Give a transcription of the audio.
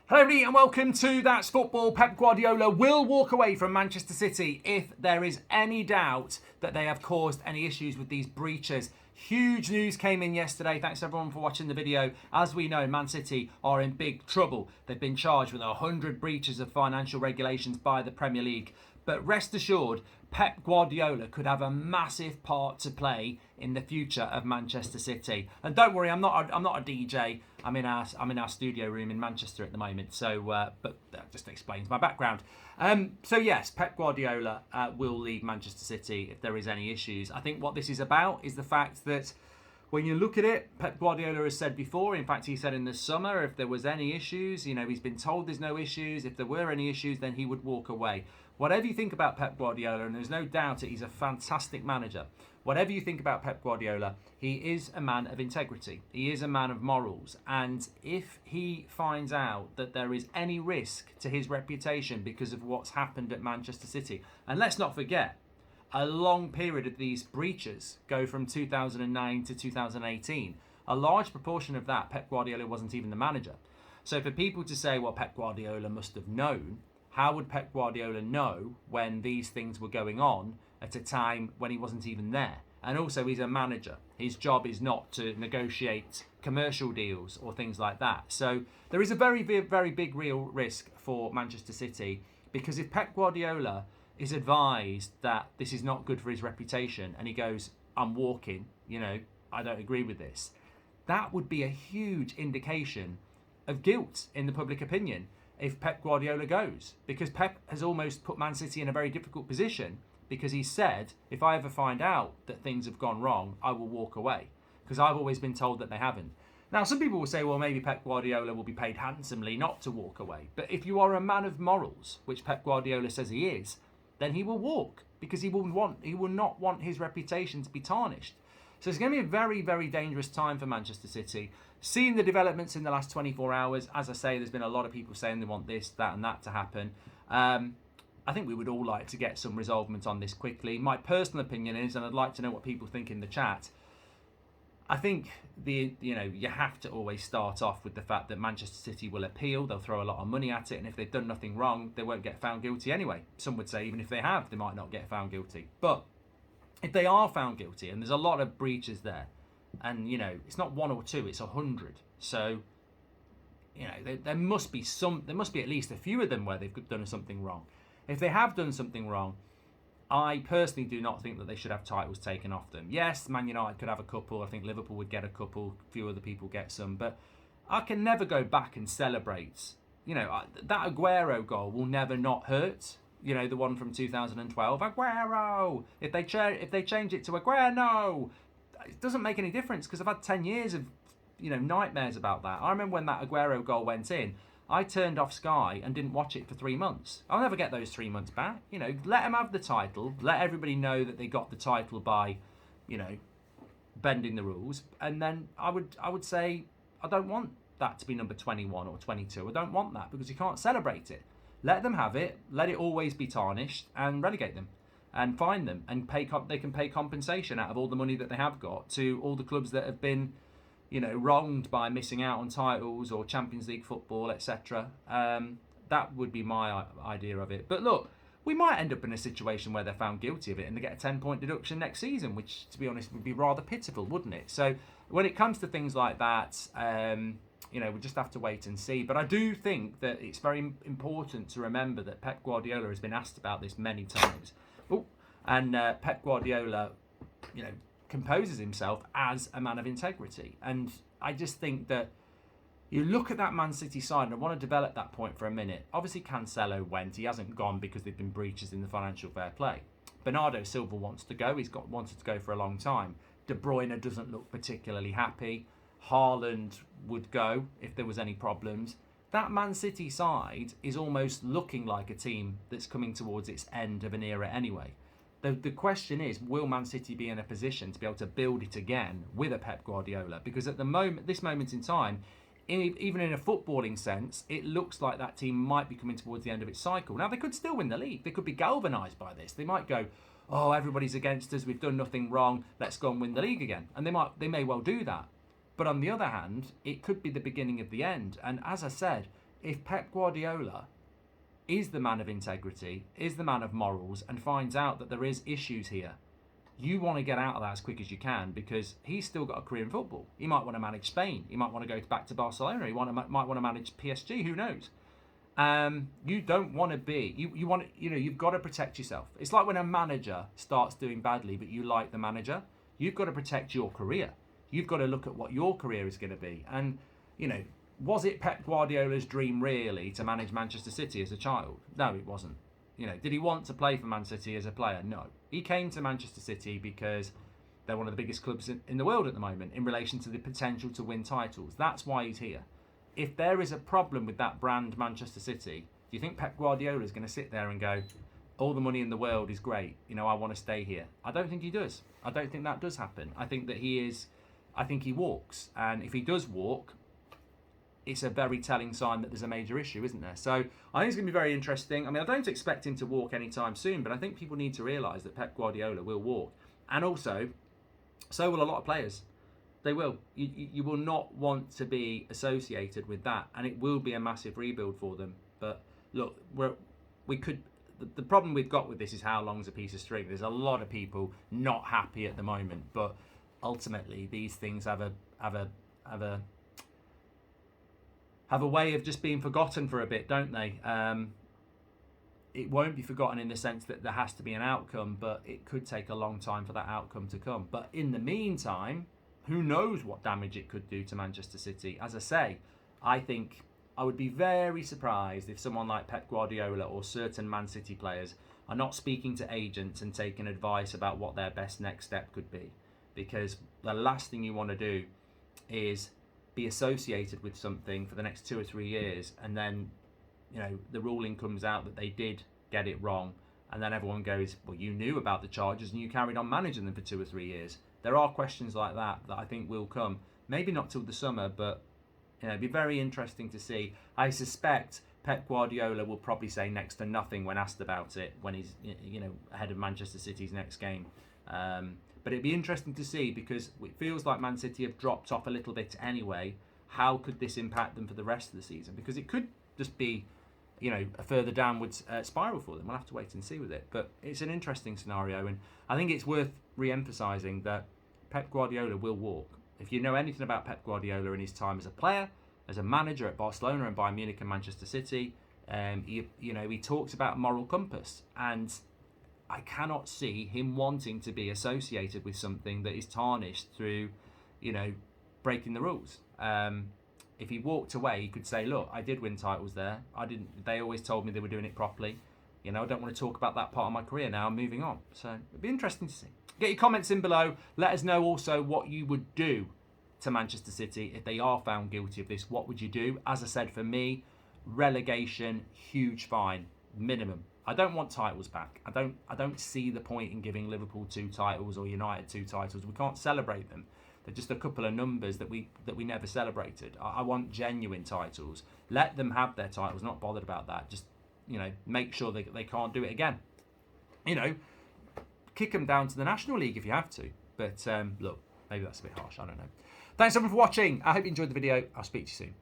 Hello everybody and welcome to That's Football. Pep Guardiola will walk away from Manchester City if there is any doubt that they have caused any issues with these breaches. Huge news came in yesterday. Thanks everyone for watching the video. As we know, Man City are in big trouble. They've been charged with 100 breaches of financial regulations by the Premier League. But rest assured, Pep Guardiola could have a massive part to play in the future of Manchester City. And don't worry, I'm not a DJ. I'm in our studio room in Manchester at the moment. So, but that just explains my background. So yes, Pep Guardiola will leave Manchester City if there is any issues. I think what this is about is the fact that when you look at it, Pep Guardiola has said before, in fact he said in the summer, if there was any issues, he's been told there's no issues. If there were any issues, then he would walk away. Whatever you think about Pep Guardiola, and there's no doubt that he's a fantastic manager, whatever you think about Pep Guardiola, he is a man of integrity. He is a man of morals. And if he finds out that there is any risk to his reputation because of what's happened at Manchester City, and let's not forget, a long period of these breaches go from 2009 to 2018. A large proportion of that, Pep Guardiola wasn't even the manager. So for people to say, well, Pep Guardiola must have known, how would Pep Guardiola know when these things were going on at a time when he wasn't even there? And also, he's a manager. His job is not to negotiate commercial deals or things like that. So there is a very, very big real risk for Manchester City, because if Pep Guardiola is advised that this is not good for his reputation and he goes, I'm walking, I don't agree with this, that would be a huge indication of guilt in the public opinion if Pep Guardiola goes, because Pep has almost put Man City in a very difficult position, because he said, if I ever find out that things have gone wrong, I will walk away, because I've always been told that they haven't. Now, some people will say, well, maybe Pep Guardiola will be paid handsomely not to walk away. But if you are a man of morals, which Pep Guardiola says he is, then he will walk, because he will not want his reputation to be tarnished. So it's going to be a very, very dangerous time for Manchester City. Seeing the developments in the last 24 hours, as I say, there's been a lot of people saying they want this, that and that to happen. I think we would all like to get some resolvement on this quickly. My personal opinion is, and I'd like to know what people think in the chat, I think you have to always start off with the fact that Manchester City will appeal. They'll throw a lot of money at it, and if they've done nothing wrong, they won't get found guilty anyway. Some would say even if they have, they might not get found guilty. But if they are found guilty, and there's a lot of breaches there, and it's not one or two, it's 100. So there must be at least a few of them where they've done something wrong. If they have done something wrong, I personally do not think that they should have titles taken off them. Yes, Man United could have a couple. I think Liverpool would get a couple. A few other people get some. But I can never go back and celebrate. That Aguero goal will never not hurt. The one from 2012. Aguero! If they change it to Aguero, it doesn't make any difference, because I've had 10 years of nightmares about that. I remember when that Aguero goal went in, I turned off Sky and didn't watch it for 3 months. I'll never get those 3 months back. Let them have the title. Let everybody know that they got the title by, bending the rules. And then I would say, I don't want that to be number 21 or 22. I don't want that, because you can't celebrate it. Let them have it. Let it always be tarnished, and relegate them and fine them, and they can pay compensation out of all the money that they have got to all the clubs that have been wronged by missing out on titles or Champions League football, etc. That would be my idea of it. But look, we might end up in a situation where they're found guilty of it and they get a 10-point deduction next season, which, to be honest, would be rather pitiful, wouldn't it? So when it comes to things like that, we just have to wait and see. But I do think that it's very important to remember that Pep Guardiola has been asked about this many times. And Pep Guardiola, composes himself as a man of integrity. And I just think that you look at that Man City side, and I want to develop that point for a minute. Obviously, Cancelo went. He hasn't gone because there've been breaches in the financial fair play. Bernardo Silva wants to go. He's wanted to go for a long time. De Bruyne doesn't look particularly happy. Haaland would go if there was any problems. That Man City side is almost looking like a team that's coming towards its end of an era anyway. The question is, will Man City be in a position to be able to build it again with a Pep Guardiola? Because at this moment in time, even in a footballing sense, it looks like that team might be coming towards the end of its cycle. Now, they could still win the league. They could be galvanised by this. They might go, oh, everybody's against us. We've done nothing wrong. Let's go and win the league again. And they may well do that. But on the other hand, it could be the beginning of the end. And as I said, if Pep Guardiola is the man of integrity, is the man of morals, and finds out that there is issues here, you want to get out of that as quick as you can, because he's still got a career in football. He might want to manage Spain. He might want to go back to Barcelona. He might want to manage PSG. Who knows? You don't want to be. You want. You've got to protect yourself. It's like when a manager starts doing badly, but you like the manager. You've got to protect your career. You've got to look at what your career is going to be. And was it Pep Guardiola's dream really to manage Manchester City as a child? No, it wasn't. Did he want to play for Man City as a player? No. He came to Manchester City because they're one of the biggest clubs in the world at the moment in relation to the potential to win titles. That's why he's here. If there is a problem with that brand, Manchester City, do you think Pep Guardiola is going to sit there and go, all the money in the world is great, I want to stay here? I don't think he does. I don't think that does happen. I think he walks. And if he does walk, it's a very telling sign that there's a major issue, isn't there? So I think it's going to be very interesting. I mean, I don't expect him to walk anytime soon, but I think people need to realise that Pep Guardiola will walk. And also, so will a lot of players. They will. You will not want to be associated with that, and it will be a massive rebuild for them. But look, the problem we've got with this is how long's a piece of string. There's a lot of people not happy at the moment, but ultimately these things have a way of just being forgotten for a bit, don't they? It won't be forgotten in the sense that there has to be an outcome, but it could take a long time for that outcome to come. But in the meantime, who knows what damage it could do to Manchester City? As I say, I think I would be very surprised if someone like Pep Guardiola or certain Man City players are not speaking to agents and taking advice about what their best next step could be. Because the last thing you want to do is be associated with something for the next 2 or 3 years, and then the ruling comes out that they did get it wrong, and then everyone goes, well, you knew about the charges and you carried on managing them for 2 or 3 years. There are questions like that I think will come. Maybe not till the summer, but it'd be very interesting to see. I suspect Pep Guardiola will probably say next to nothing when asked about it when he's ahead of Manchester City's next game. But it'd be interesting to see, because it feels like Man City have dropped off a little bit anyway. How could this impact them for the rest of the season? Because it could just be, a further downwards spiral for them. We'll have to wait and see with it. But it's an interesting scenario, and I think it's worth re-emphasising that Pep Guardiola will walk. If you know anything about Pep Guardiola in his time as a player, as a manager at Barcelona and Bayern Munich and Manchester City, he talks about moral compass, and I cannot see him wanting to be associated with something that is tarnished through, breaking the rules. If he walked away, he could say, look, I did win titles there. They always told me they were doing it properly. I don't want to talk about that part of my career now. I'm moving on. So it'd be interesting to see. Get your comments in below. Let us know also what you would do to Manchester City if they are found guilty of this. What would you do? As I said, for me, relegation, huge fine, minimum. I don't want titles back. I don't see the point in giving Liverpool 2 titles or United 2 titles. We can't celebrate them. They're just a couple of numbers that we never celebrated. I want genuine titles. Let them have their titles. Not bothered about that. Just make sure they can't do it again. Kick them down to the National League if you have to. But look, maybe that's a bit harsh. I don't know. Thanks everyone for watching. I hope you enjoyed the video. I'll speak to you soon.